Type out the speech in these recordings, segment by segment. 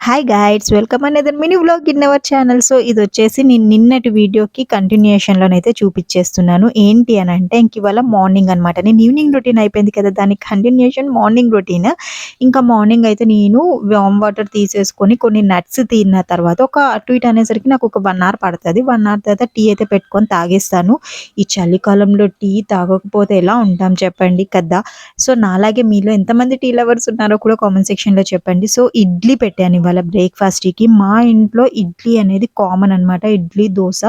Hi guides, welcome another mini vlog in our channel. So ఇది వచ్చేసి నేను నిన్నటి వీడియోకి కంటిన్యూషన్లోనైతే చూపించేస్తున్నాను. ఏంటి అని అంటే ఇంక ఇవాళ మార్నింగ్ అనమాట. నేను ఈవినింగ్ రొటీన్ అయిపోయింది కదా, దానికి కంటిన్యూషన్ మార్నింగ్ రొటీన్. ఇంకా మార్నింగ్ అయితే నేను వామ్ వాటర్ తీసేసుకొని కొన్ని నట్స్ తిన్న తర్వాత ఒక అటు ఇటు అనేసరికి నాకు ఒక 1 అవర్ పడుతుంది. 1 అవర్ తర్వాత టీ అయితే పెట్టుకొని తాగేస్తాను. ఈ చలికాలంలో టీ తాగకపోతే ఎలా ఉంటాం చెప్పండి కదా. సో నాలాగే మీలో ఎంతమంది టీ లవర్స్ ఉన్నారో కూడా కామెంట్ సెక్షన్లో చెప్పండి. సో ఇడ్లీ పెట్టాను ఇవాళ బ్రేక్ఫాస్ట్‌కి. మా ఇంట్లో ఇడ్లీ అనేది కామన్ అనమాట. ఇడ్లీ, దోస.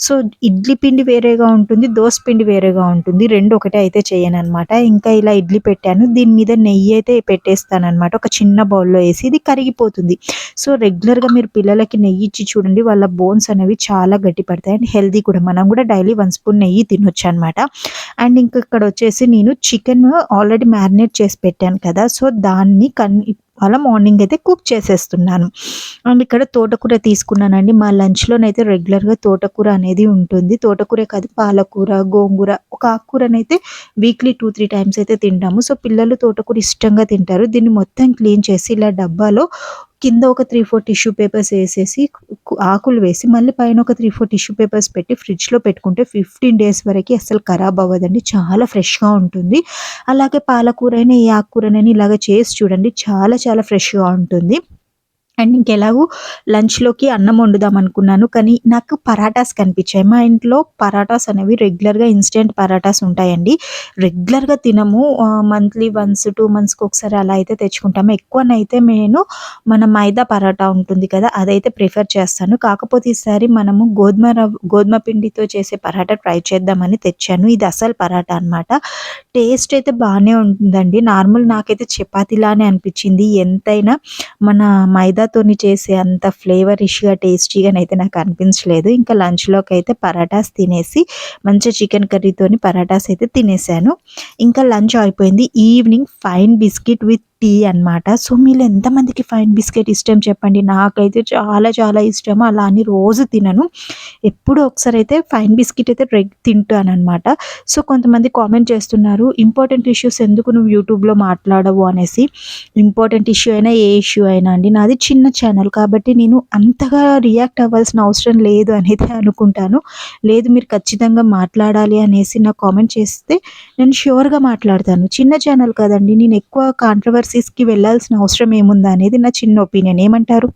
సో ఇడ్లీ పిండి వేరేగా ఉంటుంది. దోస పిండి వేరేగా ఉంటుంది. 2 ఒకటే అయితే చేయననమాట. ఇంకా ఇలా ఇడ్లీ పెట్టాను. దీని మీద నెయ్యి అయితే పెట్టేస్తాననమాట. ఒక చిన్న బౌల్‌లో ఏసి ఇది కరిగిపోతుంది. సో రెగ్యులర్‌గా మీరు పిల్లలకి నెయ్యి ఇచ్చి చూడండి. వాళ్ళ బోన్స్ అనేవి చాలా గట్టి పడతాయి. అండ్ హెల్తీ కూడా. మనం కూడా డైలీ 1 స్పూన్ నెయ్యి తినొచ్చనమాట. అండ్ ఇంక ఇక్కడ వచ్చేసి నేను చికెన్ ఆల్రెడీ మ్యారినేట్ చేసి పెట్టాను కదా. సో దాన్ని అలా మార్నింగ్ అయితే కుక్ చేసేస్తున్నాను. అండ్ ఇక్కడ తోటకూర తీసుకున్నానండి. మా లంచ్‌లోనైతే రెగ్యులర్‌గా తోటకూర అనేది ఉంటుంది. తోటకూరే కాదు, పాలకూర, గోంగూర, ఒక ఆకుకూరనైతే వీక్లీ 2, 3 టైమ్స్ అయితే తింటాము. సో పిల్లలు తోటకూర ఇష్టంగా తింటారు. దీన్ని మొత్తం క్లీన్ చేసి ఇలా డబ్బాలో కింద ఒక 3, 4 టిష్యూ పేపర్స్ ఏసేసి ఆకులు వేసి మళ్ళీ పైన ఒక 3, 4 టిష్యూ పేపర్స్ పెట్టి ఫ్రిడ్జ్‌లో పెట్టుకుంటే 15 డేస్ వరకి అస్సలు ఖరాబ్ అవ్వదండి. చాలా ఫ్రెష్‌గా ఉంటుంది. అలాగే పాలకూరైనా, ఏ ఆకుకూరనైనా ఇలాగ చేసి చూడండి. చాలా చాలా ఫ్రెష్‌గా ఉంటుంది. అండ్ ఇంకెలాగో లంచ్‌లోకి అన్నం వండుదాం అనుకున్నాను. కానీ నాకు పరాటాస్ కనిపించాయి. మా ఇంట్లో పరాటాస్ అనేవి రెగ్యులర్‌గా ఇన్‌స్టంట్ పరాటాస్ ఉంటాయండి. రెగ్యులర్‌గా తినము. మంత్లీ వన్స్, 2 మంత్స్‌కి ఒకసారి అలా అయితే తెచ్చుకుంటాము. ఎక్కువనైతే నేను మన మైదా పరాటా ఉంటుంది కదా, అదైతే ప్రిఫర్ చేస్తాను. కాకపోతే ఈసారి మనము గోధుమ పిండితో చేసే పరాటా ట్రై చేద్దామని తెచ్చాను. ఇది అసలు పరాటా అనమాట. టేస్ట్ అయితే బానే ఉంటుందండి. నార్మల్ నాకైతే చపాతీలానే అనిపించింది. ఎంతైనా మన మైదాతోని చేసే అంత ఫ్లేవరిష్‌గా, టేస్టీగానైతే నాకు అనిపించలేదు. ఇంకా లంచ్‌లోకైతే పరాటాస్ తినేసి మంచిగా చికెన్ కర్రీతోని పరాటాస్ అయితే తినేసాను. ఇంకా లంచ్ అయిపోయింది. Evening fine biscuit with tea అనమాట. సో మీలో ఎంతమందికి ఫైన్ బిస్కెట్ ఇష్టం చెప్పండి. నాకైతే చాలా చాలా ఇష్టము. అలా అని రోజు తినను. ఎప్పుడో ఒకసారైతే ఫైన్ బిస్కిట్ అయితే తింటాననమాట. సో కొంతమంది కామెంట్ చేస్తున్నారు, ఇంపార్టెంట్ ఇష్యూస్ ఎందుకు నువ్వు యూట్యూబ్‌లో మాట్లాడవు అనేసి. ఇంపార్టెంట్ ఇష్యూ అయినా, ఏ ఇష్యూ అయినా అండి, నాది చిన్న ఛానల్ కాబట్టి నేను అంతగా రియాక్ట్ అవ్వాల్సిన అవసరం లేదు అనేది అనుకుంటాను. లేదు మీరు ఖచ్చితంగా మాట్లాడాలి అనేసి నాకు కామెంట్ చేస్తే నేను ష్యూర్‌గా మాట్లాడతాను. చిన్న ఛానల్ కదండీ. నేను ఎక్కువ కాంట్రోవర్సీస్‌కి వెళ్ళాల్సిన అవసరం ఏముందా అనేది నా చిన్న ఒపీనియన్. ఏమంటారు?